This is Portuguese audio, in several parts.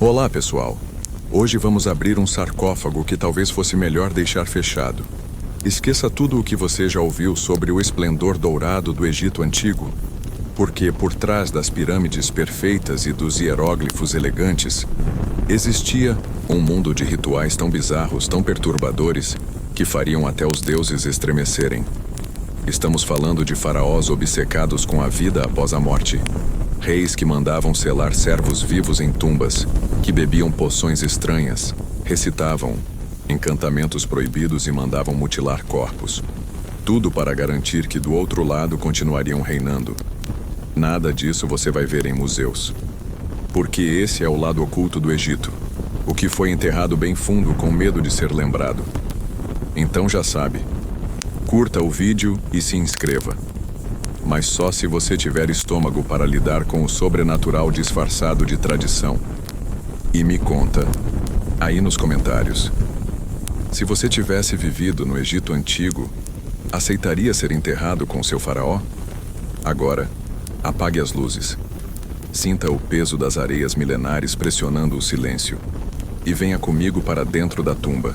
Olá, pessoal. Hoje vamos abrir um sarcófago que talvez fosse melhor deixar fechado. Esqueça tudo o que você já ouviu sobre o esplendor dourado do Egito Antigo, porque por trás das pirâmides perfeitas e dos hieróglifos elegantes, existia um mundo de rituais tão bizarros, tão perturbadores, que fariam até os deuses estremecerem. Estamos falando de faraós obcecados com a vida após a morte. Reis que mandavam selar servos vivos em tumbas, que bebiam poções estranhas, recitavam encantamentos proibidos e mandavam mutilar corpos. Tudo para garantir que do outro lado continuariam reinando. Nada disso você vai ver em museus. Porque esse é o lado oculto do Egito, o que foi enterrado bem fundo com medo de ser lembrado. Então já sabe, curta o vídeo e se inscreva. Mas só se você tiver estômago para lidar com o sobrenatural disfarçado de tradição. E me conta, aí nos comentários, se você tivesse vivido no Egito Antigo, aceitaria ser enterrado com seu faraó? Agora, apague as luzes. Sinta o peso das areias milenares pressionando o silêncio. E venha comigo para dentro da tumba.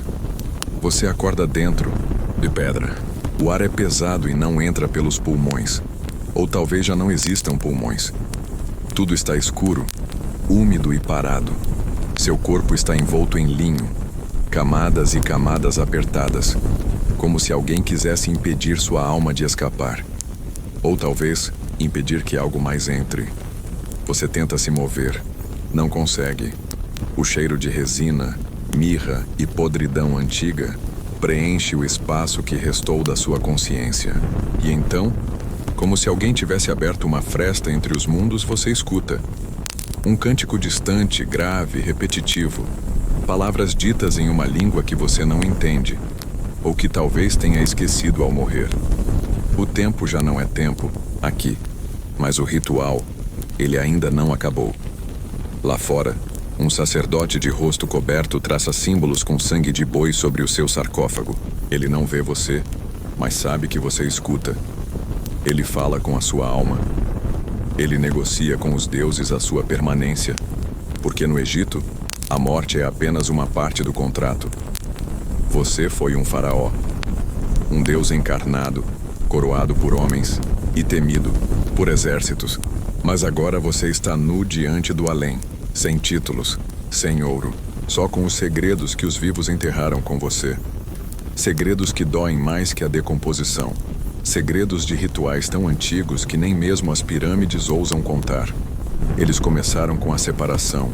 Você acorda dentro de pedra. O ar é pesado e não entra pelos pulmões. Ou talvez já não existam pulmões. Tudo está escuro, úmido e parado. Seu corpo está envolto em linho, camadas e camadas apertadas, como se alguém quisesse impedir sua alma de escapar. Ou talvez impedir que algo mais entre. Você tenta se mover, não consegue. O cheiro de resina, mirra e podridão antiga preenche o espaço que restou da sua consciência. E então, como se alguém tivesse aberto uma fresta entre os mundos, você escuta um cântico distante, grave, repetitivo. Palavras ditas em uma língua que você não entende, ou que talvez tenha esquecido ao morrer. O tempo já não é tempo, aqui, mas o ritual, ele ainda não acabou. Lá fora, um sacerdote de rosto coberto traça símbolos com sangue de boi sobre o seu sarcófago. Ele não vê você, mas sabe que você escuta. Ele fala com a sua alma. Ele negocia com os deuses a sua permanência, porque no Egito, a morte é apenas uma parte do contrato. Você foi um faraó, um deus encarnado, coroado por homens e temido por exércitos. Mas agora você está nu diante do além, sem títulos, sem ouro, só com os segredos que os vivos enterraram com você. Segredos que doem mais que a decomposição. Segredos de rituais tão antigos que nem mesmo as pirâmides ousam contar. Eles começaram com a separação.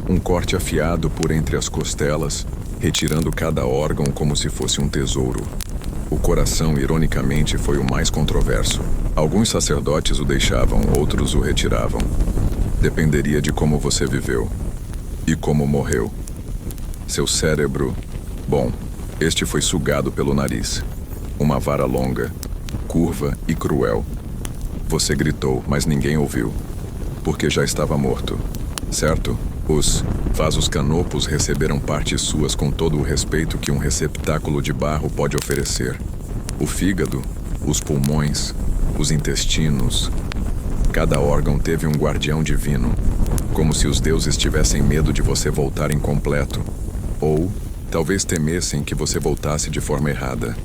Um corte afiado por entre as costelas, retirando cada órgão como se fosse um tesouro. O coração, ironicamente, foi o mais controverso. Alguns sacerdotes o deixavam, outros o retiravam. Dependeria de como você viveu e como morreu. Seu cérebro... Bom, este foi sugado pelo nariz. Uma vara longa, curva e cruel. Você gritou, mas ninguém ouviu, porque já estava morto, certo? Os vasos canopos receberam partes suas com todo o respeito que um receptáculo de barro pode oferecer. O fígado, os pulmões, os intestinos. Cada órgão teve um guardião divino, como se os deuses tivessem medo de você voltar incompleto, ou talvez temessem que você voltasse de forma errada.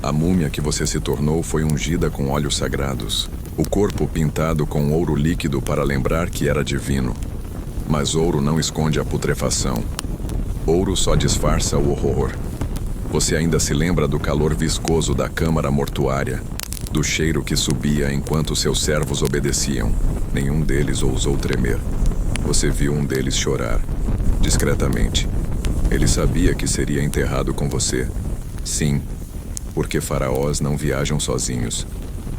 A múmia que você se tornou foi ungida com óleos sagrados, o corpo pintado com ouro líquido para lembrar que era divino. Mas ouro não esconde a putrefação. Ouro só disfarça o horror. Você ainda se lembra do calor viscoso da câmara mortuária, do cheiro que subia enquanto seus servos obedeciam. Nenhum deles ousou tremer. Você viu um deles chorar, discretamente. Ele sabia que seria enterrado com você. Sim, porque faraós não viajam sozinhos.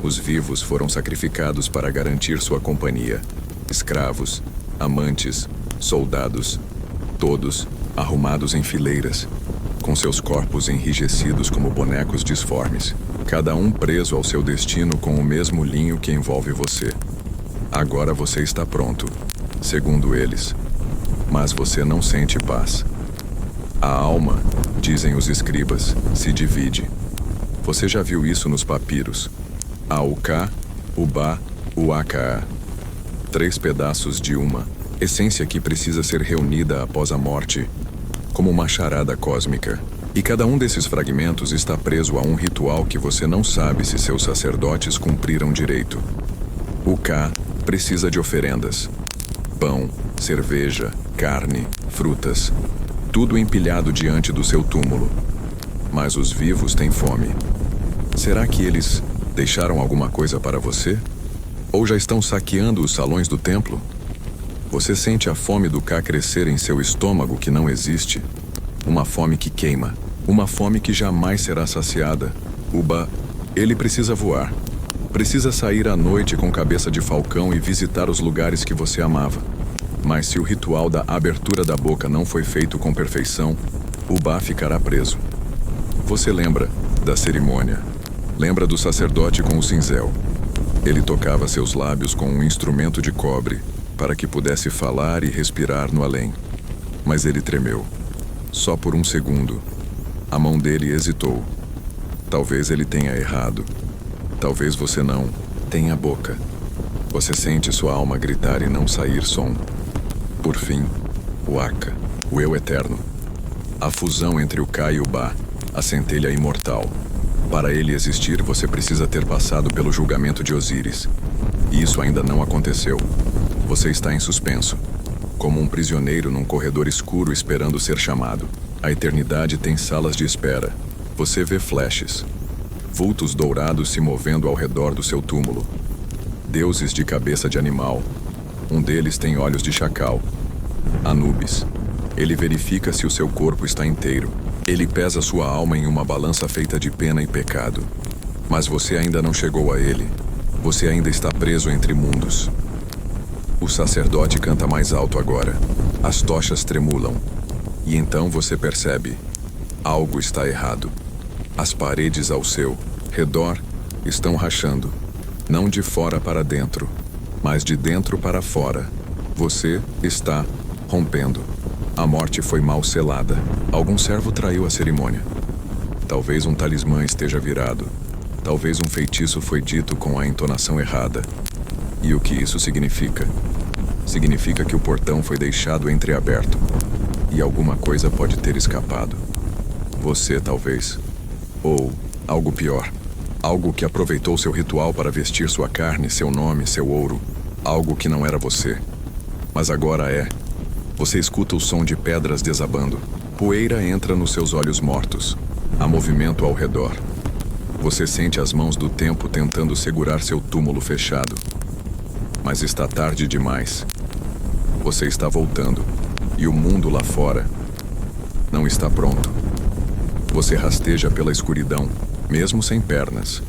Os vivos foram sacrificados para garantir sua companhia. Escravos, amantes, soldados, todos arrumados em fileiras, com seus corpos enrijecidos como bonecos disformes, cada um preso ao seu destino com o mesmo linho que envolve você. Agora você está pronto, segundo eles, mas você não sente paz. A alma, dizem os escribas, se divide. Você já viu isso nos papiros? Há o Ka, o Ba, o Aka. 3 pedaços de uma, essência que precisa ser reunida após a morte, como uma charada cósmica. E cada um desses fragmentos está preso a um ritual que você não sabe se seus sacerdotes cumpriram direito. O Ka precisa de oferendas. Pão, cerveja, carne, frutas, tudo empilhado diante do seu túmulo. Mas os vivos têm fome. Será que eles deixaram alguma coisa para você? Ou já estão saqueando os salões do templo? Você sente a fome do Ka crescer em seu estômago que não existe. Uma fome que queima. Uma fome que jamais será saciada. O Ba, ele precisa voar. Precisa sair à noite com cabeça de falcão e visitar os lugares que você amava. Mas se o ritual da abertura da boca não foi feito com perfeição, o Ba ficará preso. Você lembra da cerimônia. Lembra do sacerdote com o cinzel. Ele tocava seus lábios com um instrumento de cobre para que pudesse falar e respirar no além. Mas ele tremeu. Só por um segundo. A mão dele hesitou. Talvez ele tenha errado. Talvez você não tenha boca. Você sente sua alma gritar e não sair som. Por fim, o Aka, o eu eterno. A fusão entre o Ka e o Ba, a centelha imortal. Para ele existir, você precisa ter passado pelo julgamento de Osíris. E isso ainda não aconteceu. Você está em suspenso, como um prisioneiro num corredor escuro esperando ser chamado. A eternidade tem salas de espera. Você vê flashes. Vultos dourados se movendo ao redor do seu túmulo. Deuses de cabeça de animal. Um deles tem olhos de chacal. Anubis. Ele verifica se o seu corpo está inteiro. Ele pesa sua alma em uma balança feita de pena e pecado. Mas você ainda não chegou a ele. Você ainda está preso entre mundos. O sacerdote canta mais alto agora. As tochas tremulam. E então você percebe. Algo está errado. As paredes ao seu redor estão rachando. Não de fora para dentro, mas de dentro para fora. Você está rompendo. A morte foi mal selada. Algum servo traiu a cerimônia. Talvez um talismã esteja virado. Talvez um feitiço foi dito com a entonação errada. E o que isso significa? Significa que o portão foi deixado entreaberto. E alguma coisa pode ter escapado. Você, talvez. Ou algo pior. Algo que aproveitou seu ritual para vestir sua carne, seu nome, seu ouro. Algo que não era você. Mas agora é. Você escuta o som de pedras desabando. Poeira entra nos seus olhos mortos. Há movimento ao redor. Você sente as mãos do tempo tentando segurar seu túmulo fechado. Mas está tarde demais. Você está voltando. E o mundo lá fora não está pronto. Você rasteja pela escuridão, mesmo sem pernas.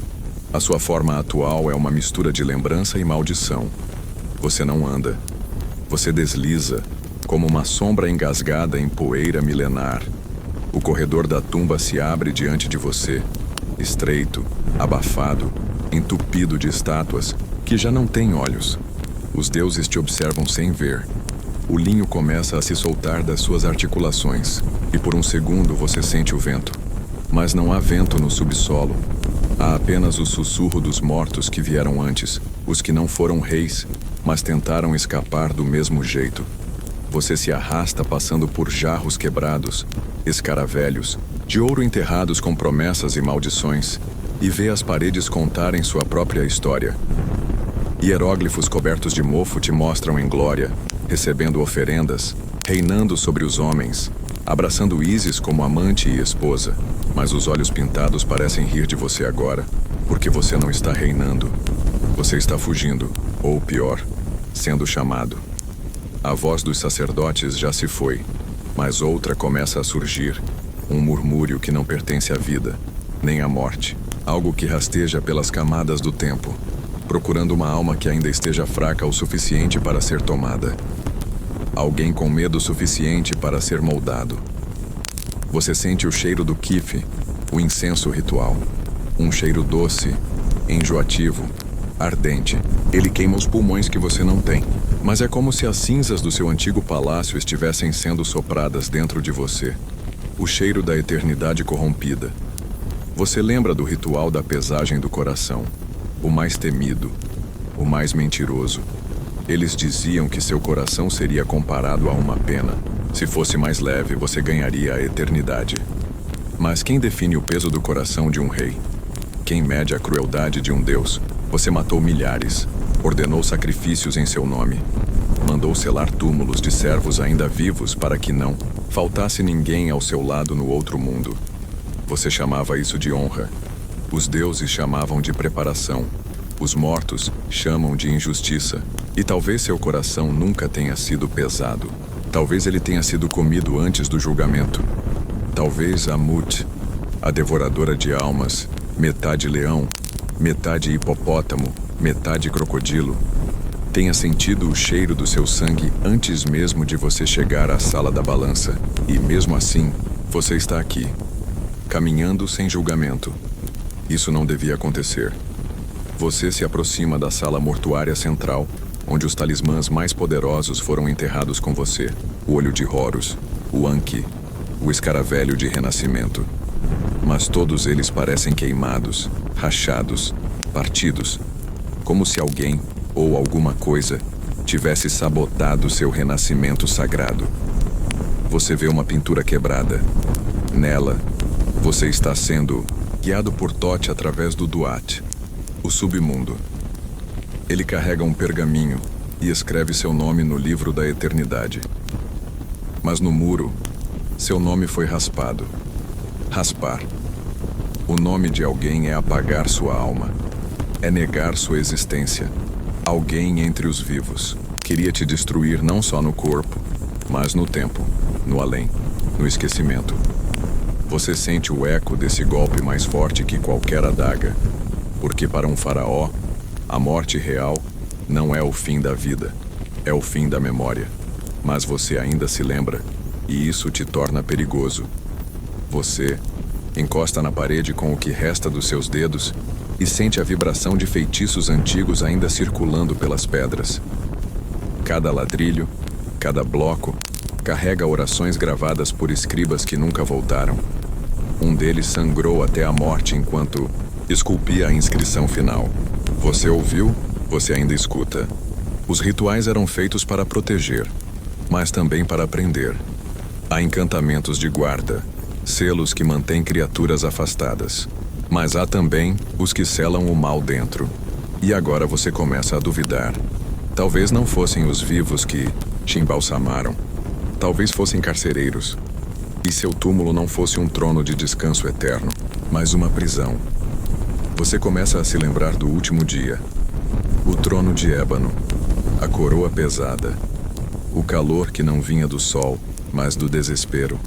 A sua forma atual é uma mistura de lembrança e maldição. Você não anda. Você desliza, como uma sombra engasgada em poeira milenar. O corredor da tumba se abre diante de você, estreito, abafado, entupido de estátuas que já não têm olhos. Os deuses te observam sem ver. O linho começa a se soltar das suas articulações, e por um segundo você sente o vento. Mas não há vento no subsolo. Há apenas o sussurro dos mortos que vieram antes, os que não foram reis, mas tentaram escapar do mesmo jeito. Você se arrasta passando por jarros quebrados, escaravelhos, de ouro enterrados com promessas e maldições, e vê as paredes contarem sua própria história. Hieróglifos cobertos de mofo te mostram em glória, recebendo oferendas, reinando sobre os homens, abraçando Ísis como amante e esposa. Mas os olhos pintados parecem rir de você agora, porque você não está reinando. Você está fugindo, ou pior, sendo chamado. A voz dos sacerdotes já se foi, mas outra começa a surgir, um murmúrio que não pertence à vida, nem à morte, algo que rasteja pelas camadas do tempo, procurando uma alma que ainda esteja fraca o suficiente para ser tomada. Alguém com medo suficiente para ser moldado. Você sente o cheiro do quife, o incenso ritual. Um cheiro doce, enjoativo, ardente. Ele queima os pulmões que você não tem. Mas é como se as cinzas do seu antigo palácio estivessem sendo sopradas dentro de você. O cheiro da eternidade corrompida. Você lembra do ritual da pesagem do coração. O mais temido, o mais mentiroso. Eles diziam que seu coração seria comparado a uma pena. Se fosse mais leve, você ganharia a eternidade. Mas quem define o peso do coração de um rei? Quem mede a crueldade de um deus? Você matou milhares, ordenou sacrifícios em seu nome, mandou selar túmulos de servos ainda vivos para que não faltasse ninguém ao seu lado no outro mundo. Você chamava isso de honra. Os deuses chamavam de preparação. Os mortos chamam de injustiça. E talvez seu coração nunca tenha sido pesado. Talvez ele tenha sido comido antes do julgamento. Talvez Amut, a devoradora de almas, metade leão, metade hipopótamo, metade crocodilo, tenha sentido o cheiro do seu sangue antes mesmo de você chegar à sala da balança. E mesmo assim, você está aqui, caminhando sem julgamento. Isso não devia acontecer. Você se aproxima da sala mortuária central, onde os talismãs mais poderosos foram enterrados com você. O olho de Horus, o Anki, o escaravelho de renascimento. Mas todos eles parecem queimados, rachados, partidos, como se alguém ou alguma coisa tivesse sabotado seu renascimento sagrado. Você vê uma pintura quebrada. Nela, você está sendo guiado por Thoth através do Duat, o submundo. Ele carrega um pergaminho e escreve seu nome no livro da eternidade. Mas no muro, seu nome foi raspado. Raspar. O nome de alguém é apagar sua alma. É negar sua existência. Alguém entre os vivos queria te destruir não só no corpo, mas no tempo, no além, no esquecimento. Você sente o eco desse golpe mais forte que qualquer adaga, porque para um faraó, a morte real não é o fim da vida, é o fim da memória. Mas você ainda se lembra, e isso te torna perigoso. Você encosta na parede com o que resta dos seus dedos e sente a vibração de feitiços antigos ainda circulando pelas pedras. Cada ladrilho, cada bloco, carrega orações gravadas por escribas que nunca voltaram. Um deles sangrou até a morte enquanto esculpia a inscrição final. Você ouviu? Você ainda escuta. Os rituais eram feitos para proteger, mas também para prender. Há encantamentos de guarda, selos que mantêm criaturas afastadas. Mas há também os que selam o mal dentro. E agora você começa a duvidar. Talvez não fossem os vivos que te embalsamaram. Talvez fossem carcereiros. E seu túmulo não fosse um trono de descanso eterno, mas uma prisão. Você começa a se lembrar do último dia. O trono de ébano, a coroa pesada, o calor que não vinha do sol, mas do desespero.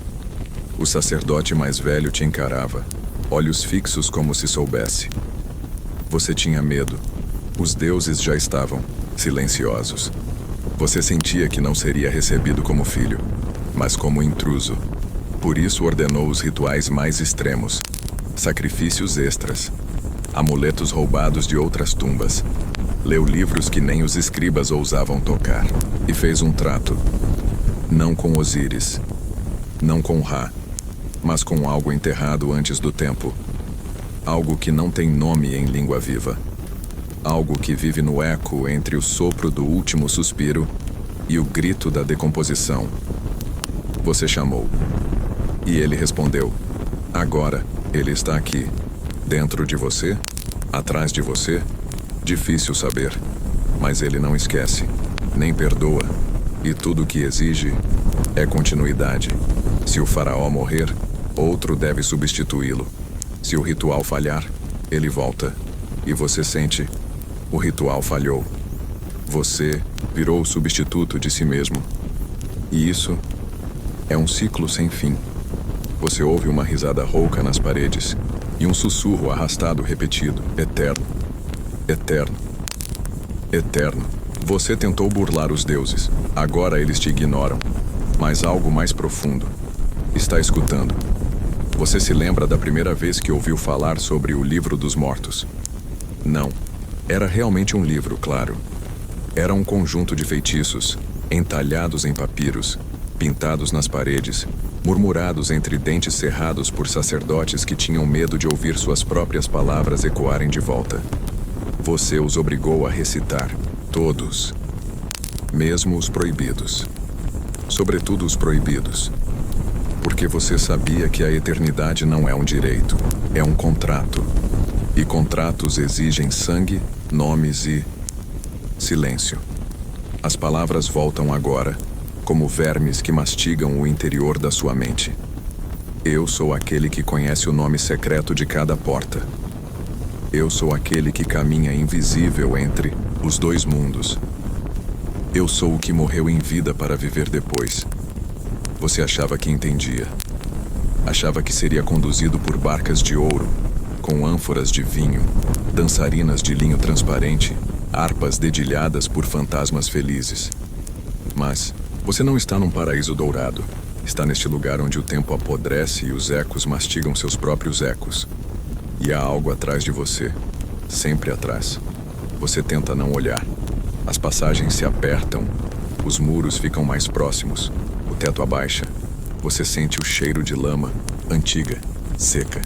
O sacerdote mais velho te encarava, olhos fixos como se soubesse. Você tinha medo. Os deuses já estavam silenciosos. Você sentia que não seria recebido como filho, mas como intruso. Por isso ordenou os rituais mais extremos, sacrifícios extras, amuletos roubados de outras tumbas. Leu livros que nem os escribas ousavam tocar. E fez um trato. Não com Osíris, não com Ra, mas com algo enterrado antes do tempo. Algo que não tem nome em língua viva. Algo que vive no eco entre o sopro do último suspiro e o grito da decomposição. Você chamou. E ele respondeu. Agora, ele está aqui. Dentro de você? Atrás de você? Difícil saber. Mas ele não esquece, nem perdoa. E tudo o que exige é continuidade. Se o faraó morrer, outro deve substituí-lo. Se o ritual falhar, ele volta. E você sente, o ritual falhou. Você virou o substituto de si mesmo. E isso é um ciclo sem fim. Você ouve uma risada rouca nas paredes e um sussurro arrastado repetido, eterno, eterno, eterno. Você tentou burlar os deuses, agora eles te ignoram. Mas algo mais profundo está escutando. Você se lembra da primeira vez que ouviu falar sobre o livro dos mortos? Não. Era realmente um livro, claro. Era um conjunto de feitiços, entalhados em papiros, pintados nas paredes, murmurados entre dentes cerrados por sacerdotes que tinham medo de ouvir suas próprias palavras ecoarem de volta. Você os obrigou a recitar, todos. mesmo os proibidos. Sobretudo os proibidos. Porque você sabia que a eternidade não é um direito, é um contrato. E contratos exigem sangue, nomes e silêncio. As palavras voltam agora, como vermes que mastigam o interior da sua mente. Eu sou aquele que conhece o nome secreto de cada porta. Eu sou aquele que caminha invisível entre os dois mundos. Eu sou o que morreu em vida para viver depois. Você achava que entendia. Achava que seria conduzido por barcas de ouro, com ânforas de vinho, dançarinas de linho transparente, harpas dedilhadas por fantasmas felizes. Mas você não está num paraíso dourado. Está neste lugar onde o tempo apodrece e os ecos mastigam seus próprios ecos. E há algo atrás de você, sempre atrás. Você tenta não olhar. As passagens se apertam, os muros ficam mais próximos, o teto abaixa. Você sente o cheiro de lama, antiga, seca,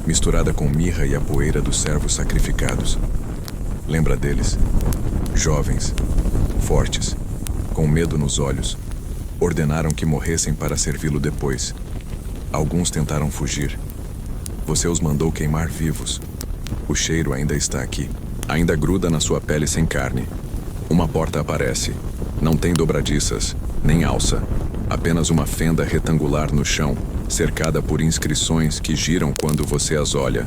misturada com mirra e a poeira dos servos sacrificados. Lembra deles? Jovens, fortes, com medo nos olhos. Ordenaram que morressem para servi-lo depois. Alguns tentaram fugir. Você os mandou queimar vivos. O cheiro ainda está aqui. Ainda gruda na sua pele sem carne. Uma porta aparece. Não tem dobradiças, nem alça. Apenas uma fenda retangular no chão, cercada por inscrições que giram quando você as olha.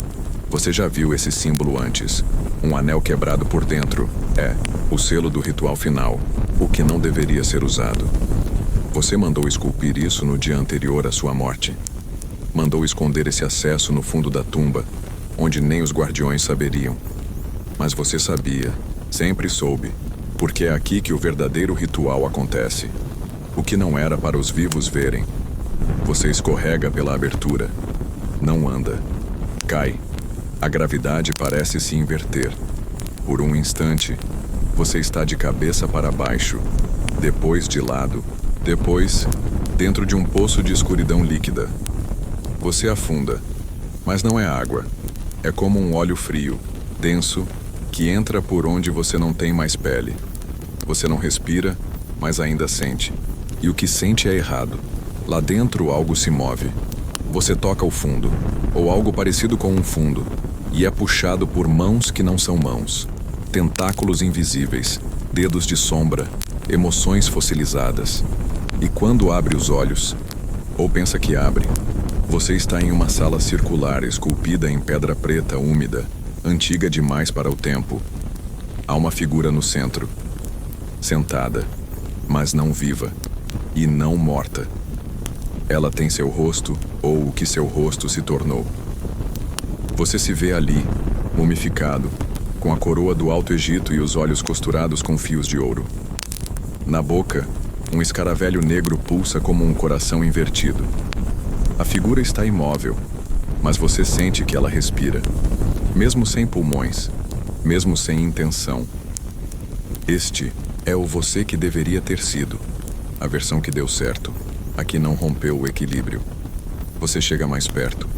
Você já viu esse símbolo antes. Um anel quebrado por dentro. É o selo do ritual final, o que não deveria ser usado. Você mandou esculpir isso no dia anterior à sua morte. Mandou esconder esse acesso no fundo da tumba, onde nem os guardiões saberiam. Mas você sabia, sempre soube, porque é aqui que o verdadeiro ritual acontece. O que não era para os vivos verem. Você escorrega pela abertura. Não anda. Cai. A gravidade parece se inverter. Por um instante, você está de cabeça para baixo, depois de lado, depois, dentro de um poço de escuridão líquida. Você afunda, mas não é água. É como um óleo frio, denso, que entra por onde você não tem mais pele. Você não respira, mas ainda sente. E o que sente é errado. Lá dentro algo se move. Você toca o fundo, ou algo parecido com um fundo, e é puxado por mãos que não são mãos. Tentáculos invisíveis, dedos de sombra, emoções fossilizadas. E quando abre os olhos, ou pensa que abre, você está em uma sala circular esculpida em pedra preta úmida, antiga demais para o tempo. Há uma figura no centro, sentada, mas não viva, e não morta. Ela tem seu rosto, ou o que seu rosto se tornou. Você se vê ali, mumificado, com a coroa do Alto Egito e os olhos costurados com fios de ouro. Na boca, um escaravelho negro pulsa como um coração invertido. A figura está imóvel, mas você sente que ela respira, mesmo sem pulmões, mesmo sem intenção. Este é o você que deveria ter sido, a versão que deu certo, a que não rompeu o equilíbrio. Você chega mais perto.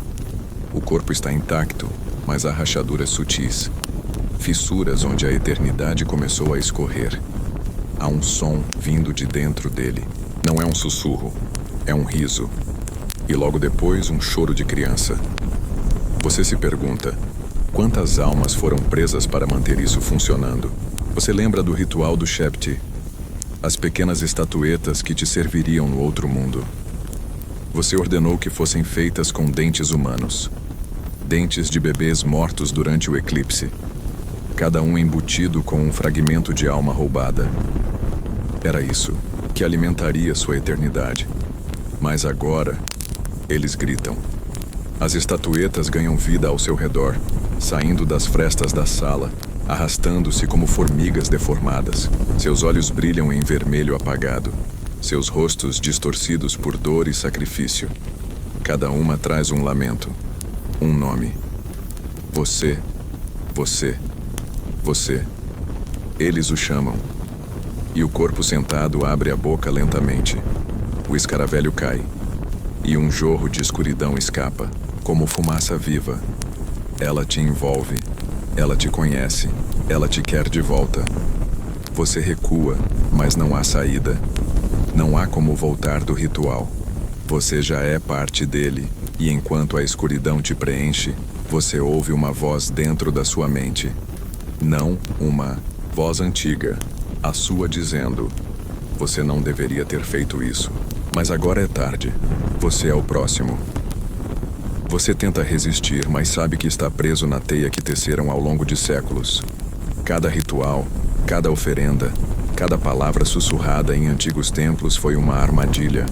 O corpo está intacto, mas há rachaduras sutis, fissuras onde a eternidade começou a escorrer. Há um som vindo de dentro dele. Não é um sussurro, é um riso. E logo depois, um choro de criança. Você se pergunta, quantas almas foram presas para manter isso funcionando? Você lembra do ritual do Shepti? As pequenas estatuetas que te serviriam no outro mundo. Você ordenou que fossem feitas com dentes humanos. Dentes de bebês mortos durante o eclipse. Cada um embutido com um fragmento de alma roubada. Era isso que alimentaria sua eternidade. Mas agora, eles gritam. As estatuetas ganham vida ao seu redor, saindo das frestas da sala, arrastando-se como formigas deformadas. Seus olhos brilham em vermelho apagado, seus rostos distorcidos por dor e sacrifício. Cada uma traz um lamento, um nome. Você, você, você. Eles o chamam. E o corpo sentado abre a boca lentamente. O escaravelho cai. E um jorro de escuridão escapa, como fumaça viva. Ela te envolve. Ela te conhece. Ela te quer de volta. Você recua, mas não há saída. Não há como voltar do ritual. Você já é parte dele, e enquanto a escuridão te preenche, você ouve uma voz dentro da sua mente. Não uma voz antiga, a sua dizendo: você não deveria ter feito isso, mas agora é tarde. Você é o próximo. Você tenta resistir, mas sabe que está preso na teia que teceram ao longo de séculos. Cada ritual, cada oferenda, cada palavra sussurrada em antigos templos foi uma armadilha,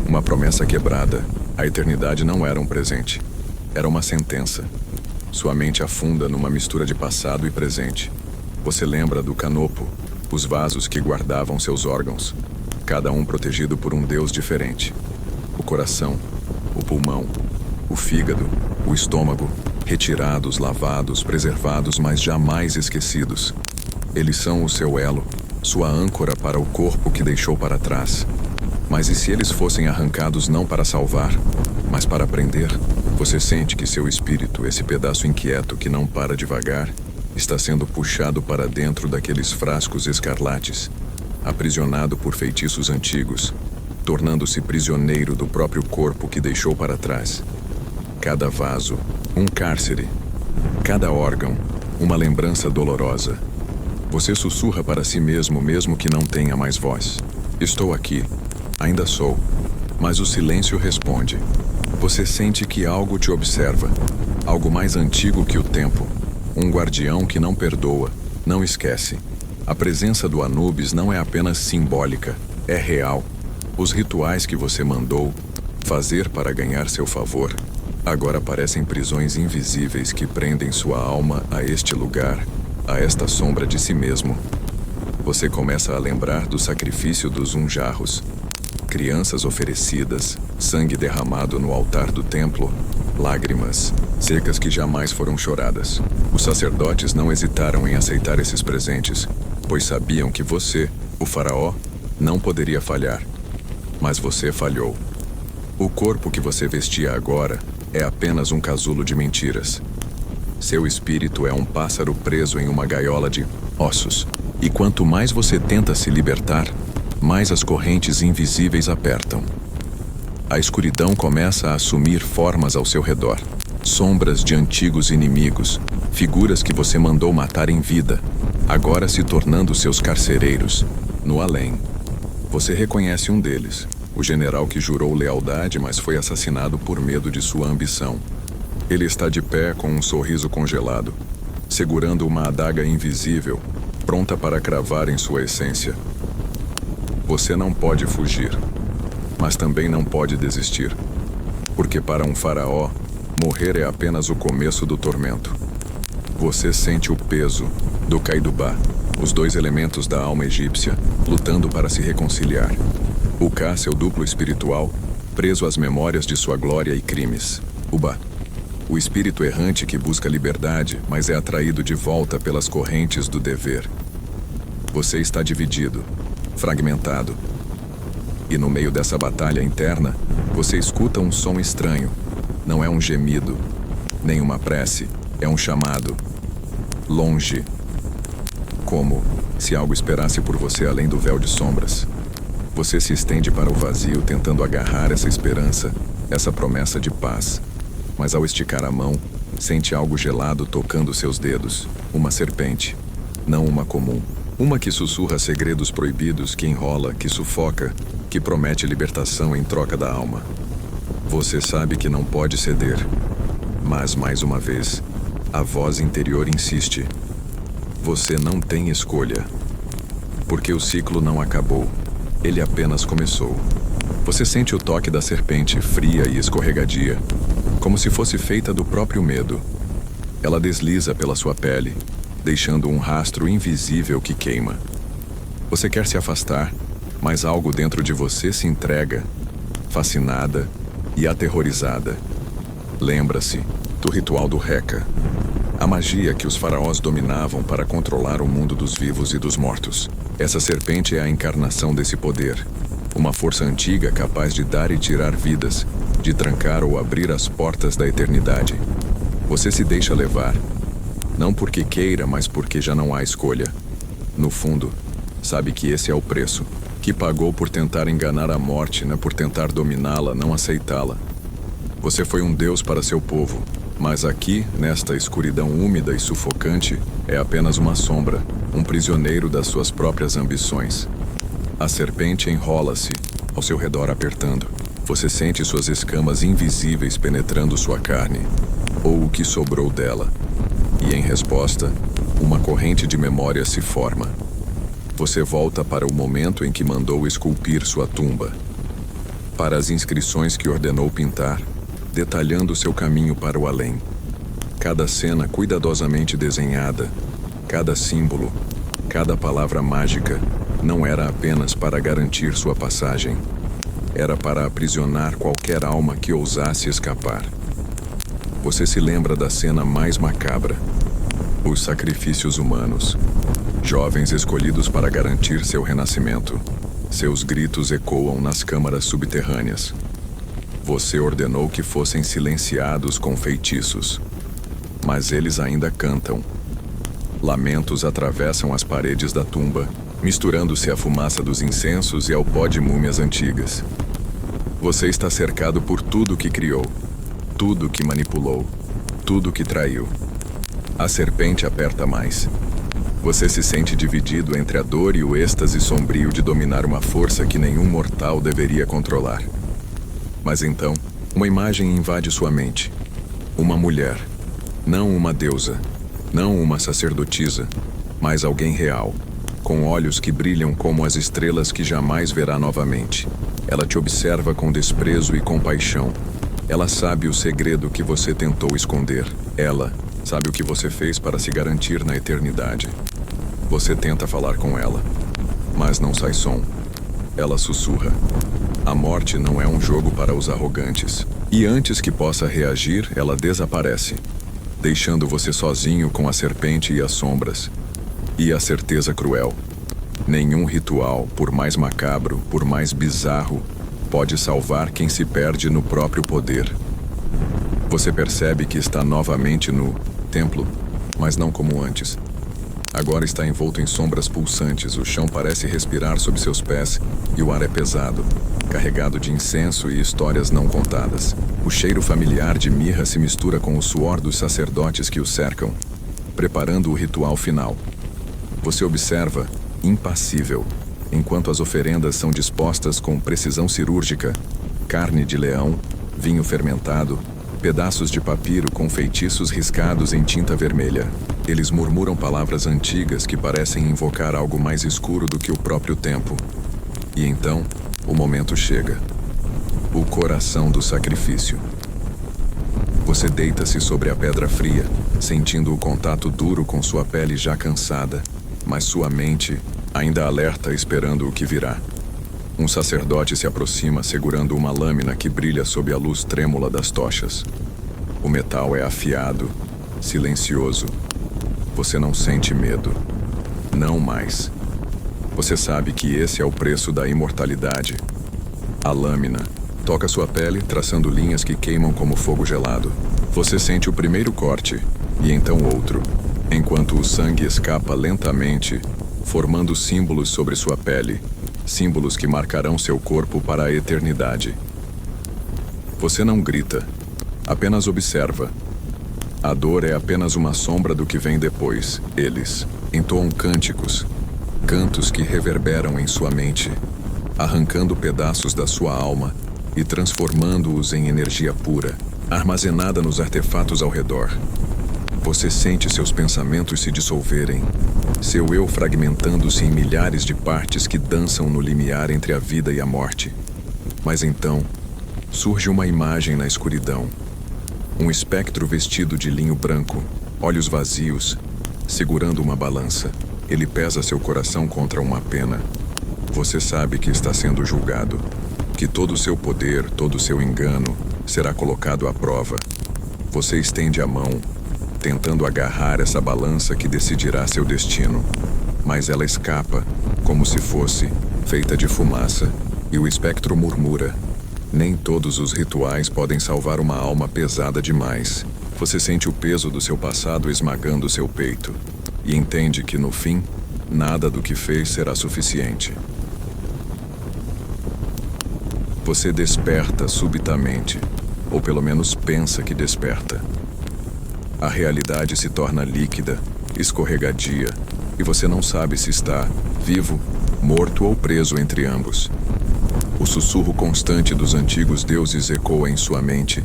uma promessa quebrada. A eternidade não era um presente, era uma sentença. Sua mente afunda numa mistura de passado e presente. Você lembra do canopo, os vasos que guardavam seus órgãos, cada um protegido por um deus diferente. O coração, o pulmão, o fígado, o estômago, retirados, lavados, preservados, mas jamais esquecidos. Eles são o seu elo, sua âncora para o corpo que deixou para trás. Mas e se eles fossem arrancados não para salvar, mas para aprender? Você sente que seu espírito, esse pedaço inquieto que não para devagar, está sendo puxado para dentro daqueles frascos escarlates, aprisionado por feitiços antigos, tornando-se prisioneiro do próprio corpo que deixou para trás. Cada vaso, um cárcere. Cada órgão, uma lembrança dolorosa. Você sussurra para si mesmo, mesmo que não tenha mais voz. Estou aqui. Ainda sou. Mas o silêncio responde. Você sente que algo te observa. Algo mais antigo que o tempo. Um guardião que não perdoa, não esquece. A presença do Anubis não é apenas simbólica, é real. Os rituais que você mandou fazer para ganhar seu favor agora parecem prisões invisíveis que prendem sua alma a este lugar, a esta sombra de si mesmo. Você começa a lembrar do sacrifício dos unjarros, crianças oferecidas, sangue derramado no altar do templo, lágrimas secas que jamais foram choradas. Os sacerdotes não hesitaram em aceitar esses presentes, pois sabiam que você, o faraó, não poderia falhar. Mas você falhou. O corpo que você vestia agora é apenas um casulo de mentiras. Seu espírito é um pássaro preso em uma gaiola de ossos. E quanto mais você tenta se libertar, mais as correntes invisíveis apertam. A escuridão começa a assumir formas ao seu redor. Sombras de antigos inimigos, figuras que você mandou matar em vida, agora se tornando seus carcereiros, no além. Você reconhece um deles, o general que jurou lealdade, mas foi assassinado por medo de sua ambição. Ele está de pé com um sorriso congelado, segurando uma adaga invisível, pronta para cravar em sua essência. Você não pode fugir, mas também não pode desistir, porque para um faraó, morrer é apenas o começo do tormento. Você sente o peso do Kaidubá, os dois elementos da alma egípcia, lutando para se reconciliar. O Ka, seu duplo espiritual, preso às memórias de sua glória e crimes. O Ba, o espírito errante que busca liberdade, mas é atraído de volta pelas correntes do dever. Você está dividido, fragmentado. E no meio dessa batalha interna, você escuta um som estranho. Não é um gemido, nem uma prece, é um chamado. Longe. Como se algo esperasse por você além do véu de sombras. Você se estende para o vazio tentando agarrar essa esperança, essa promessa de paz. Mas ao esticar a mão, sente algo gelado tocando seus dedos. Uma serpente. Não uma comum. Uma que sussurra segredos proibidos, que enrola, que sufoca, que promete libertação em troca da alma. Você sabe que não pode ceder. Mas, mais uma vez, a voz interior insiste. Você não tem escolha. Porque o ciclo não acabou. Ele apenas começou. Você sente o toque da serpente, fria e escorregadia, como se fosse feita do próprio medo. Ela desliza pela sua pele, deixando um rastro invisível que queima. Você quer se afastar, mas algo dentro de você se entrega, fascinada e aterrorizada. Lembra-se do ritual do Heka, a magia que os faraós dominavam para controlar o mundo dos vivos e dos mortos. Essa serpente é a encarnação desse poder, uma força antiga capaz de dar e tirar vidas, de trancar ou abrir as portas da eternidade. Você se deixa levar, não porque queira, mas porque já não há escolha. No fundo, sabe que esse é o preço. Que pagou por tentar enganar a morte, não por tentar dominá-la, não aceitá-la. Você foi um Deus para seu povo, mas aqui, nesta escuridão úmida e sufocante, é apenas uma sombra, um prisioneiro das suas próprias ambições. A serpente enrola-se, ao seu redor apertando. Você sente suas escamas invisíveis penetrando sua carne, ou o que sobrou dela. E em resposta, uma corrente de memória se forma. Você volta para o momento em que mandou esculpir sua tumba, para as inscrições que ordenou pintar, detalhando seu caminho para o além. Cada cena cuidadosamente desenhada, cada símbolo, cada palavra mágica, não era apenas para garantir sua passagem. Era para aprisionar qualquer alma que ousasse escapar. Você se lembra da cena mais macabra: os sacrifícios humanos. Jovens escolhidos para garantir seu renascimento. Seus gritos ecoam nas câmaras subterrâneas. Você ordenou que fossem silenciados com feitiços. Mas eles ainda cantam. Lamentos atravessam as paredes da tumba, misturando-se à fumaça dos incensos e ao pó de múmias antigas. Você está cercado por tudo que criou, tudo que manipulou, tudo que traiu. A serpente aperta mais. Você se sente dividido entre a dor e o êxtase sombrio de dominar uma força que nenhum mortal deveria controlar. Mas então, uma imagem invade sua mente. Uma mulher. Não uma deusa. Não uma sacerdotisa. Mas alguém real. Com olhos que brilham como as estrelas que jamais verá novamente. Ela te observa com desprezo e compaixão. Ela sabe o segredo que você tentou esconder. Ela sabe o que você fez para se garantir na eternidade. Você tenta falar com ela, mas não sai som. Ela sussurra. A morte não é um jogo para os arrogantes. E antes que possa reagir, ela desaparece, deixando você sozinho com a serpente e as sombras. E a certeza cruel. Nenhum ritual, por mais macabro, por mais bizarro, pode salvar quem se perde no próprio poder. Você percebe que está novamente no templo, mas não como antes. Agora está envolto em sombras pulsantes, o chão parece respirar sob seus pés e o ar é pesado, carregado de incenso e histórias não contadas. O cheiro familiar de mirra se mistura com o suor dos sacerdotes que o cercam, preparando o ritual final. Você observa, impassível, enquanto as oferendas são dispostas com precisão cirúrgica: carne de leão, vinho fermentado, pedaços de papiro com feitiços riscados em tinta vermelha. Eles murmuram palavras antigas que parecem invocar algo mais escuro do que o próprio tempo. E então, o momento chega. O coração do sacrifício. Você deita-se sobre a pedra fria, sentindo o contato duro com sua pele já cansada, mas sua mente ainda alerta, esperando o que virá. Um sacerdote se aproxima segurando uma lâmina que brilha sob a luz trêmula das tochas. O metal é afiado, silencioso. Você não sente medo. Não mais. Você sabe que esse é o preço da imortalidade. A lâmina toca sua pele, traçando linhas que queimam como fogo gelado. Você sente o primeiro corte, e então outro, enquanto o sangue escapa lentamente, formando símbolos sobre sua pele. Símbolos que marcarão seu corpo para a eternidade. Você não grita, apenas observa. A dor é apenas uma sombra do que vem depois. Eles entoam cânticos, cantos que reverberam em sua mente, arrancando pedaços da sua alma e transformando-os em energia pura, armazenada nos artefatos ao redor. Você sente seus pensamentos se dissolverem, seu eu fragmentando-se em milhares de partes que dançam no limiar entre a vida e a morte. Mas então, surge uma imagem na escuridão. Um espectro vestido de linho branco, olhos vazios, segurando uma balança. Ele pesa seu coração contra uma pena. Você sabe que está sendo julgado, que todo o seu poder, todo o seu engano será colocado à prova. Você estende a mão, tentando agarrar essa balança que decidirá seu destino. Mas ela escapa, como se fosse feita de fumaça, e o espectro murmura: nem todos os rituais podem salvar uma alma pesada demais. Você sente o peso do seu passado esmagando seu peito, e entende que, no fim, nada do que fez será suficiente. Você desperta subitamente, ou pelo menos pensa que desperta. A realidade se torna líquida, escorregadia, e você não sabe se está vivo, morto ou preso entre ambos. O sussurro constante dos antigos deuses ecoa em sua mente,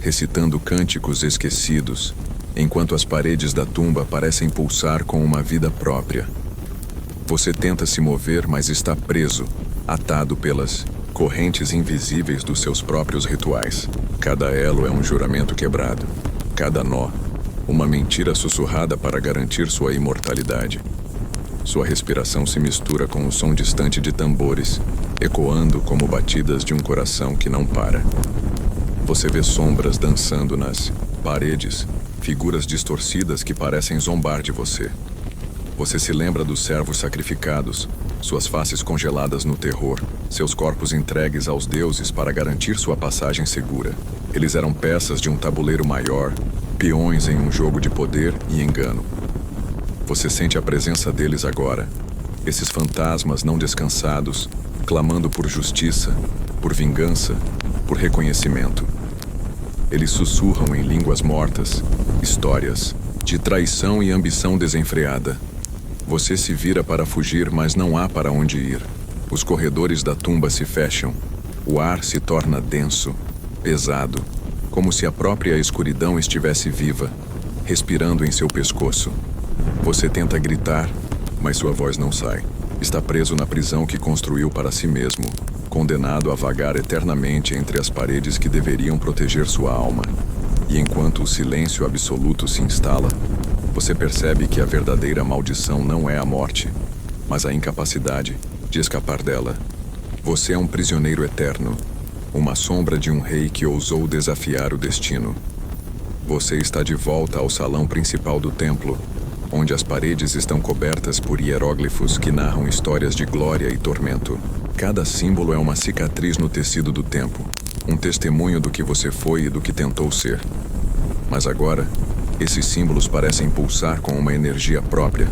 recitando cânticos esquecidos, enquanto as paredes da tumba parecem pulsar com uma vida própria. Você tenta se mover, mas está preso, atado pelas correntes invisíveis dos seus próprios rituais. Cada elo é um juramento quebrado, cada nó, uma mentira sussurrada para garantir sua imortalidade. Sua respiração se mistura com o som distante de tambores, ecoando como batidas de um coração que não para. Você vê sombras dançando nas paredes, figuras distorcidas que parecem zombar de você. Você se lembra dos servos sacrificados, suas faces congeladas no terror, seus corpos entregues aos deuses para garantir sua passagem segura. Eles eram peças de um tabuleiro maior, peões em um jogo de poder e engano. Você sente a presença deles agora, esses fantasmas não descansados, clamando por justiça, por vingança, por reconhecimento. Eles sussurram em línguas mortas, histórias de traição e ambição desenfreada. Você se vira para fugir, mas não há para onde ir. Os corredores da tumba se fecham. O ar se torna denso, pesado, como se a própria escuridão estivesse viva, respirando em seu pescoço. Você tenta gritar, mas sua voz não sai. Está preso na prisão que construiu para si mesmo, condenado a vagar eternamente entre as paredes que deveriam proteger sua alma. E enquanto o silêncio absoluto se instala, você percebe que a verdadeira maldição não é a morte, mas a incapacidade de escapar dela. Você é um prisioneiro eterno, uma sombra de um rei que ousou desafiar o destino. Você está de volta ao salão principal do templo, onde as paredes estão cobertas por hieróglifos que narram histórias de glória e tormento. Cada símbolo é uma cicatriz no tecido do tempo, um testemunho do que você foi e do que tentou ser. Mas agora, esses símbolos parecem pulsar com uma energia própria,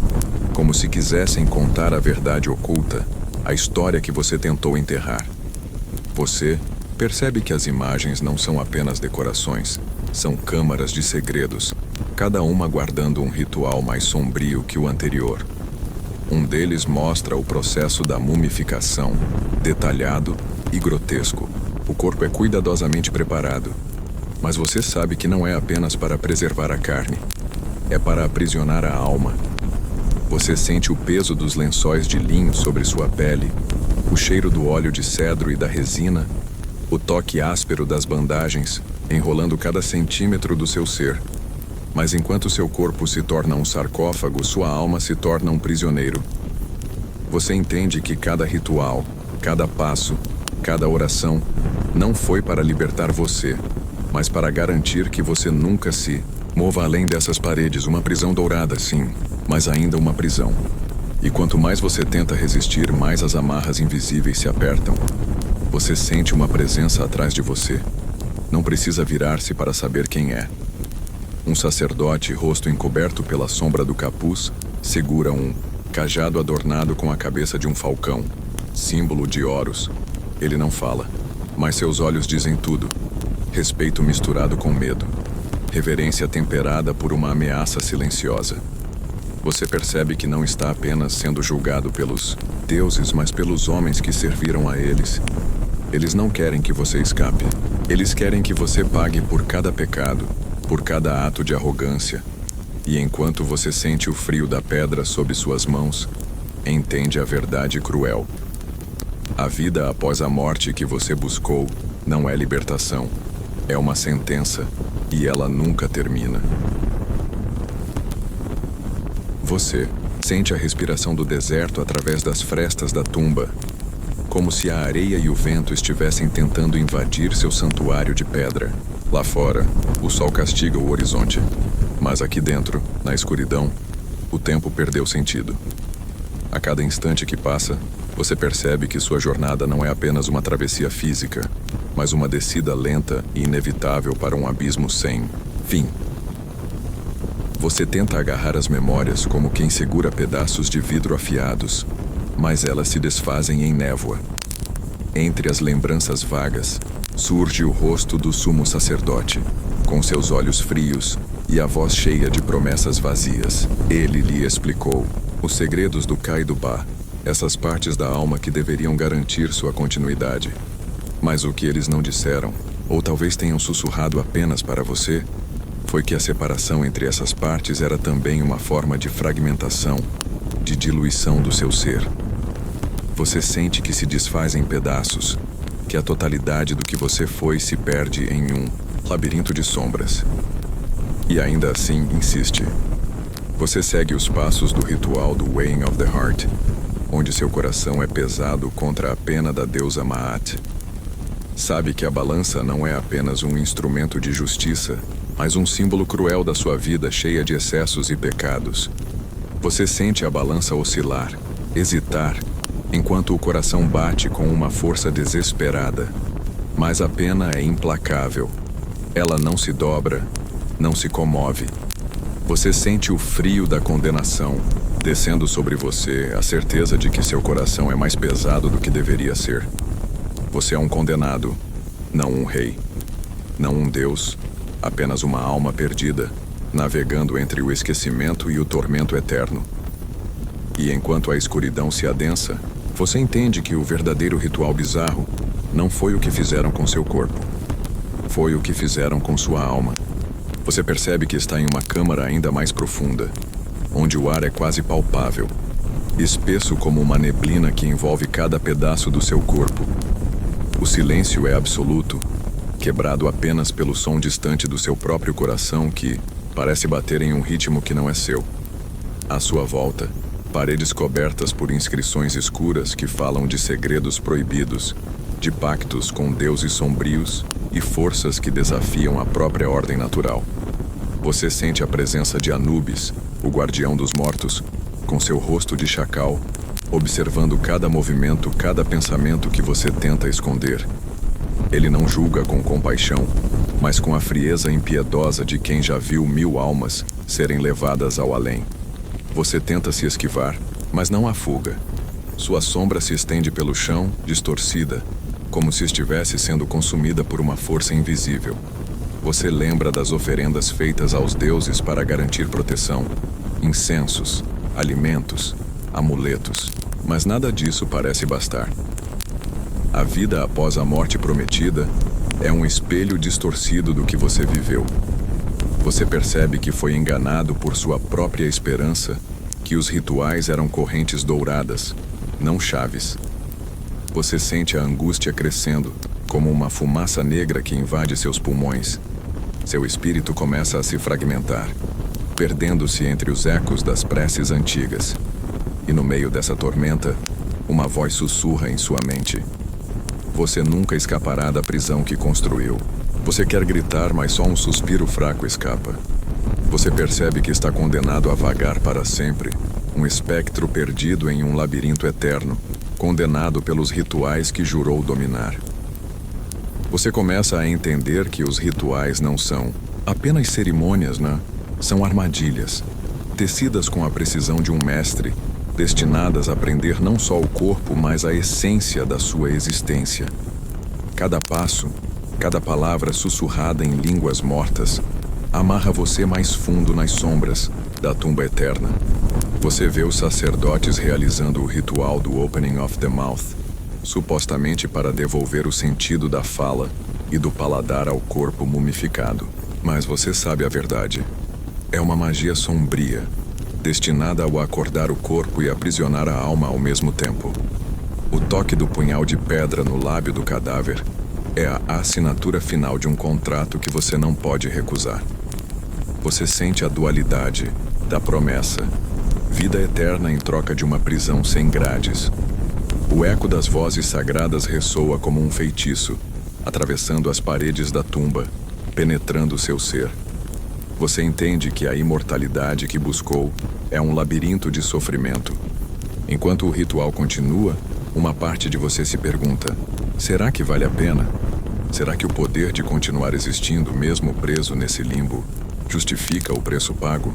como se quisessem contar a verdade oculta, a história que você tentou enterrar. Você percebe que as imagens não são apenas decorações, são câmaras de segredos, cada uma guardando um ritual mais sombrio que o anterior. Um deles mostra o processo da mumificação, detalhado e grotesco. O corpo é cuidadosamente preparado, mas você sabe que não é apenas para preservar a carne, é para aprisionar a alma. Você sente o peso dos lençóis de linho sobre sua pele, o cheiro do óleo de cedro e da resina, o toque áspero das bandagens, enrolando cada centímetro do seu ser. Mas enquanto seu corpo se torna um sarcófago, sua alma se torna um prisioneiro. Você entende que cada ritual, cada passo, cada oração, não foi para libertar você, mas para garantir que você nunca se mova além dessas paredes. Uma prisão dourada, sim, mas ainda uma prisão. E quanto mais você tenta resistir, mais as amarras invisíveis se apertam. Você sente uma presença atrás de você. Não precisa virar-se para saber quem é. Um sacerdote, rosto encoberto pela sombra do capuz, segura um cajado adornado com a cabeça de um falcão, símbolo de Horus. Ele não fala, mas seus olhos dizem tudo. Respeito misturado com medo. Reverência temperada por uma ameaça silenciosa. Você percebe que não está apenas sendo julgado pelos deuses, mas pelos homens que serviram a eles. Eles não querem que você escape. Eles querem que você pague por cada pecado, por cada ato de arrogância. E enquanto você sente o frio da pedra sob suas mãos, entende a verdade cruel. A vida após a morte que você buscou não é libertação. É uma sentença, e ela nunca termina. Você sente a respiração do deserto através das frestas da tumba, como se a areia e o vento estivessem tentando invadir seu santuário de pedra. Lá fora, o sol castiga o horizonte, mas aqui dentro, na escuridão, o tempo perdeu sentido. A cada instante que passa, você percebe que sua jornada não é apenas uma travessia física, mas uma descida lenta e inevitável para um abismo sem fim. Você tenta agarrar as memórias como quem segura pedaços de vidro afiados, mas elas se desfazem em névoa. Entre as lembranças vagas, surge o rosto do sumo sacerdote, com seus olhos frios e a voz cheia de promessas vazias. Ele lhe explicou os segredos do Kaido-Ba, essas partes da alma que deveriam garantir sua continuidade. Mas o que eles não disseram, ou talvez tenham sussurrado apenas para você, foi que a separação entre essas partes era também uma forma de fragmentação, de diluição do seu ser. Você sente que se desfaz em pedaços, que a totalidade do que você foi se perde em um labirinto de sombras. E ainda assim insiste. Você segue os passos do ritual do Weighing of the Heart, onde seu coração é pesado contra a pena da deusa Maat. Sabe que a balança não é apenas um instrumento de justiça, mas um símbolo cruel da sua vida cheia de excessos e pecados. Você sente a balança oscilar, hesitar, enquanto o coração bate com uma força desesperada. Mas a pena é implacável. Ela não se dobra, não se comove. Você sente o frio da condenação, descendo sobre você a certeza de que seu coração é mais pesado do que deveria ser. Você é um condenado, não um rei, não um deus, apenas uma alma perdida, navegando entre o esquecimento e o tormento eterno. E enquanto a escuridão se adensa, você entende que o verdadeiro ritual bizarro não foi o que fizeram com seu corpo. Foi o que fizeram com sua alma. Você percebe que está em uma câmara ainda mais profunda, onde o ar é quase palpável, espesso como uma neblina que envolve cada pedaço do seu corpo. O silêncio é absoluto, quebrado apenas pelo som distante do seu próprio coração que parece bater em um ritmo que não é seu. À sua volta, paredes cobertas por inscrições escuras que falam de segredos proibidos, de pactos com deuses sombrios e forças que desafiam a própria ordem natural. Você sente a presença de Anubis, o guardião dos mortos, com seu rosto de chacal, observando cada movimento, cada pensamento que você tenta esconder. Ele não julga com compaixão, mas com a frieza impiedosa de quem já viu 1000 almas serem levadas ao além. Você tenta se esquivar, mas não há fuga. Sua sombra se estende pelo chão, distorcida, como se estivesse sendo consumida por uma força invisível. Você lembra das oferendas feitas aos deuses para garantir proteção, incensos, alimentos, amuletos, mas nada disso parece bastar. A vida após a morte prometida é um espelho distorcido do que você viveu. Você percebe que foi enganado por sua própria esperança, que os rituais eram correntes douradas, não chaves. Você sente a angústia crescendo, como uma fumaça negra que invade seus pulmões. Seu espírito começa a se fragmentar, perdendo-se entre os ecos das preces antigas. E no meio dessa tormenta, uma voz sussurra em sua mente. Você nunca escapará da prisão que construiu. Você quer gritar, mas só um suspiro fraco escapa. Você percebe que está condenado a vagar para sempre, um espectro perdido em um labirinto eterno, condenado pelos rituais que jurou dominar. Você começa a entender que os rituais não são apenas cerimônias, né? São armadilhas, tecidas com a precisão de um mestre, destinadas a prender não só o corpo, mas a essência da sua existência. Cada passo, cada palavra sussurrada em línguas mortas, amarra você mais fundo nas sombras da tumba eterna. Você vê os sacerdotes realizando o ritual do Opening of the Mouth, supostamente para devolver o sentido da fala e do paladar ao corpo mumificado. Mas você sabe a verdade. É uma magia sombria, destinada a acordar o corpo e aprisionar a alma ao mesmo tempo. O toque do punhal de pedra no lábio do cadáver é a assinatura final de um contrato que você não pode recusar. Você sente a dualidade da promessa, vida eterna em troca de uma prisão sem grades. O eco das vozes sagradas ressoa como um feitiço, atravessando as paredes da tumba, penetrando seu ser. Você entende que a imortalidade que buscou é um labirinto de sofrimento. Enquanto o ritual continua, uma parte de você se pergunta: será que vale a pena? Será que o poder de continuar existindo, mesmo preso nesse limbo, Justifica o preço pago?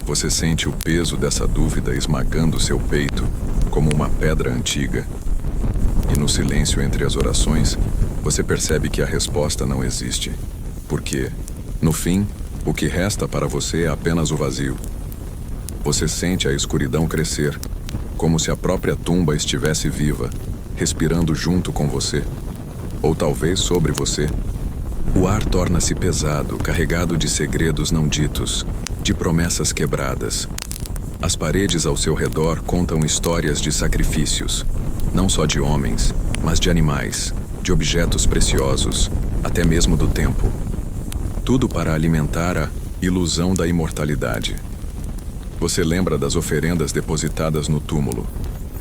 Você sente o peso dessa dúvida esmagando seu peito como uma pedra antiga. E no silêncio entre as orações, você percebe que a resposta não existe. Porque, no fim, o que resta para você é apenas o vazio. Você sente a escuridão crescer, como se a própria tumba estivesse viva, respirando junto com você. Ou talvez sobre você. O ar torna-se pesado, carregado de segredos não ditos, de promessas quebradas. As paredes ao seu redor contam histórias de sacrifícios, não só de homens, mas de animais, de objetos preciosos, até mesmo do tempo. Tudo para alimentar a ilusão da imortalidade. Você lembra das oferendas depositadas no túmulo,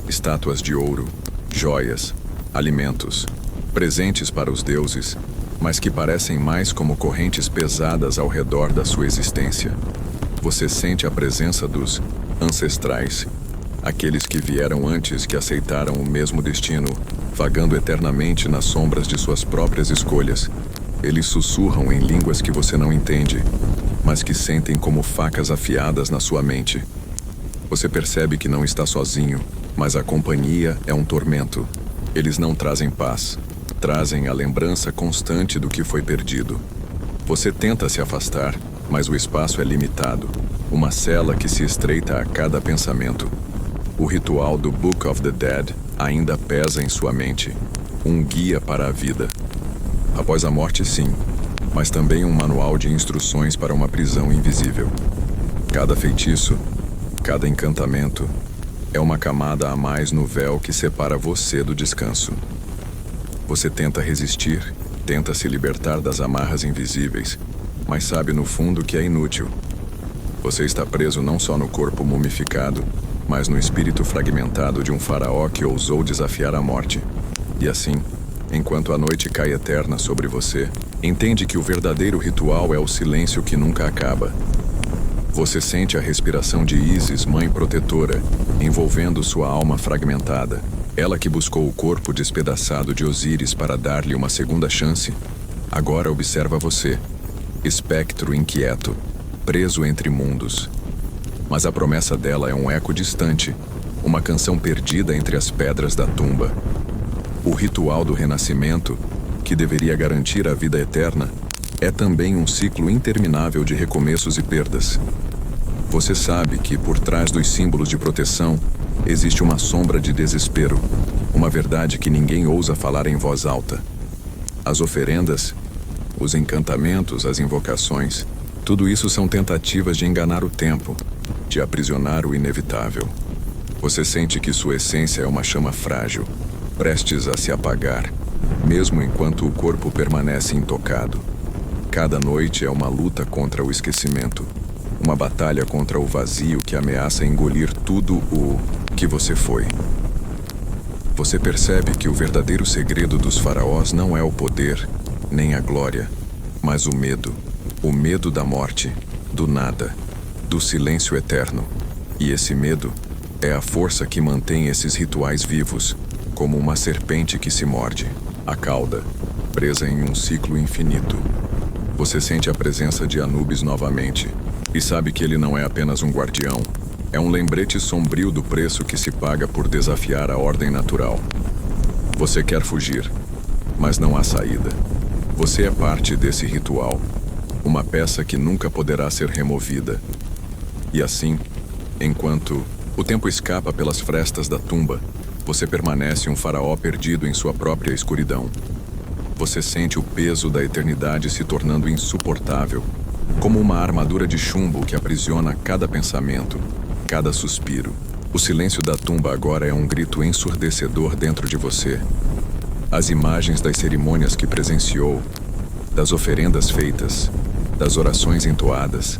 estátuas de ouro, joias, alimentos, presentes para os deuses, mas que parecem mais como correntes pesadas ao redor da sua existência. Você sente a presença dos ancestrais, aqueles que vieram antes, que aceitaram o mesmo destino, vagando eternamente nas sombras de suas próprias escolhas. Eles sussurram em línguas que você não entende, mas que sentem como facas afiadas na sua mente. Você percebe que não está sozinho, mas a companhia é um tormento. Eles não trazem paz, trazem a lembrança constante do que foi perdido. Você tenta se afastar, mas o espaço é limitado, uma cela que se estreita a cada pensamento. O ritual do Book of the Dead ainda pesa em sua mente, um guia para a vida. Após a morte, sim, mas também um manual de instruções para uma prisão invisível. Cada feitiço, cada encantamento, é uma camada a mais no véu que separa você do descanso. Você tenta resistir, tenta se libertar das amarras invisíveis, mas sabe no fundo que é inútil. Você está preso não só no corpo mumificado, mas no espírito fragmentado de um faraó que ousou desafiar a morte. E assim, enquanto a noite cai eterna sobre você, entende que o verdadeiro ritual é o silêncio que nunca acaba. Você sente a respiração de Ísis, mãe protetora, envolvendo sua alma fragmentada. Ela que buscou o corpo despedaçado de Osíris para dar-lhe uma segunda chance, agora observa você, espectro inquieto, preso entre mundos. Mas a promessa dela é um eco distante, uma canção perdida entre as pedras da tumba. O ritual do renascimento, que deveria garantir a vida eterna, é também um ciclo interminável de recomeços e perdas. Você sabe que, por trás dos símbolos de proteção, existe uma sombra de desespero, uma verdade que ninguém ousa falar em voz alta. As oferendas, os encantamentos, as invocações, tudo isso são tentativas de enganar o tempo, de aprisionar o inevitável. Você sente que sua essência é uma chama frágil, prestes a se apagar, mesmo enquanto o corpo permanece intocado. Cada noite é uma luta contra o esquecimento, uma batalha contra o vazio que ameaça engolir tudo o que você foi. Você percebe que o verdadeiro segredo dos faraós não é o poder, nem a glória, mas o medo da morte, do nada, do silêncio eterno. E esse medo é a força que mantém esses rituais vivos, como uma serpente que se morde, a cauda, presa em um ciclo infinito. Você sente a presença de Anubis novamente, e sabe que ele não é apenas um guardião, é um lembrete sombrio do preço que se paga por desafiar a ordem natural. Você quer fugir, mas não há saída. Você é parte desse ritual, uma peça que nunca poderá ser removida. E assim, enquanto o tempo escapa pelas frestas da tumba, você permanece um faraó perdido em sua própria escuridão. Você sente o peso da eternidade se tornando insuportável, como uma armadura de chumbo que aprisiona cada pensamento, cada suspiro. O silêncio da tumba agora é um grito ensurdecedor dentro de você. As imagens das cerimônias que presenciou, das oferendas feitas, das orações entoadas,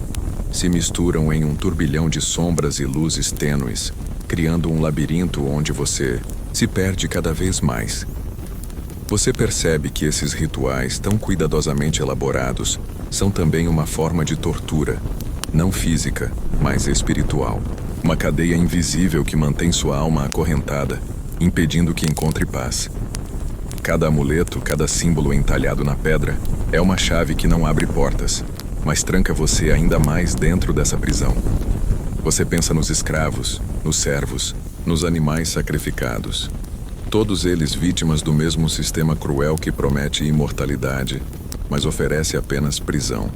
se misturam em um turbilhão de sombras e luzes tênues, criando um labirinto onde você se perde cada vez mais. Você percebe que esses rituais, tão cuidadosamente elaborados, são também uma forma de tortura, não física, mas espiritual. Uma cadeia invisível que mantém sua alma acorrentada, impedindo que encontre paz. Cada amuleto, cada símbolo entalhado na pedra, é uma chave que não abre portas, mas tranca você ainda mais dentro dessa prisão. Você pensa nos escravos, nos servos, nos animais sacrificados. Todos eles vítimas do mesmo sistema cruel que promete imortalidade, mas oferece apenas prisão.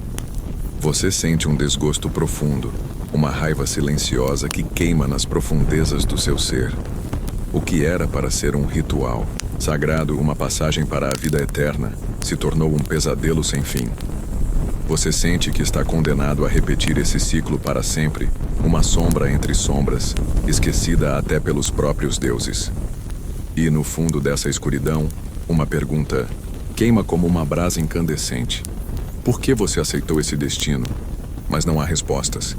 Você sente um desgosto profundo, uma raiva silenciosa que queima nas profundezas do seu ser. O que era para ser um ritual, sagrado, uma passagem para a vida eterna, se tornou um pesadelo sem fim. Você sente que está condenado a repetir esse ciclo para sempre, uma sombra entre sombras, esquecida até pelos próprios deuses. E no fundo dessa escuridão, uma pergunta queima como uma brasa incandescente. Por que você aceitou esse destino? Mas não há respostas.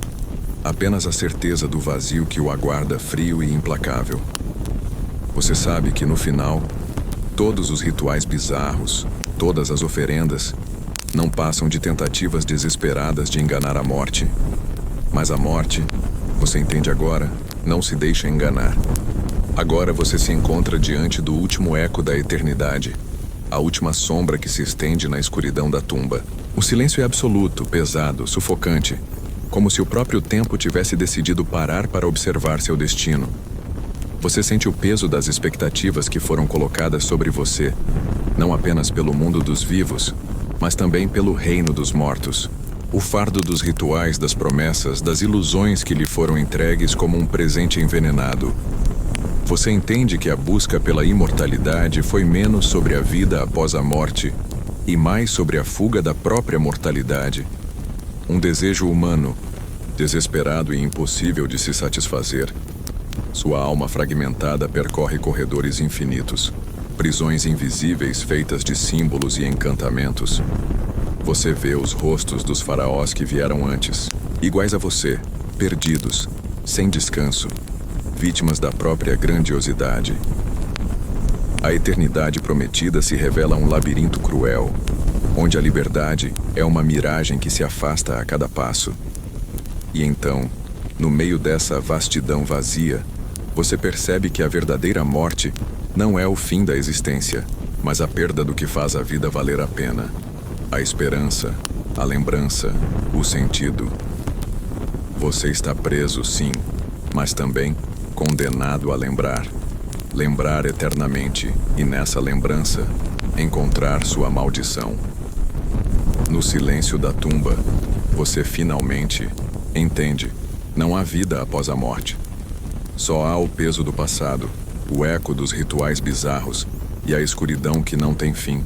Apenas a certeza do vazio que o aguarda frio e implacável. Você sabe que no final, todos os rituais bizarros, todas as oferendas, não passam de tentativas desesperadas de enganar a morte. Mas a morte, você entende agora, não se deixa enganar. Agora você se encontra diante do último eco da eternidade, a última sombra que se estende na escuridão da tumba. O silêncio é absoluto, pesado, sufocante, como se o próprio tempo tivesse decidido parar para observar seu destino. Você sente o peso das expectativas que foram colocadas sobre você, não apenas pelo mundo dos vivos, mas também pelo reino dos mortos. O fardo dos rituais, das promessas, das ilusões que lhe foram entregues como um presente envenenado. Você entende que a busca pela imortalidade foi menos sobre a vida após a morte e mais sobre a fuga da própria mortalidade. Um desejo humano, desesperado e impossível de se satisfazer. Sua alma fragmentada percorre corredores infinitos, prisões invisíveis feitas de símbolos e encantamentos. Você vê os rostos dos faraós que vieram antes, iguais a você, perdidos, sem descanso, vítimas da própria grandiosidade. A eternidade prometida se revela um labirinto cruel, onde a liberdade é uma miragem que se afasta a cada passo. E então, no meio dessa vastidão vazia, você percebe que a verdadeira morte não é o fim da existência, mas a perda do que faz a vida valer a pena. A esperança, a lembrança, o sentido. Você está preso, sim, mas também condenado a lembrar. Lembrar eternamente e, nessa lembrança, encontrar sua maldição. No silêncio da tumba, você finalmente entende: não há vida após a morte. Só há o peso do passado, o eco dos rituais bizarros e a escuridão que não tem fim.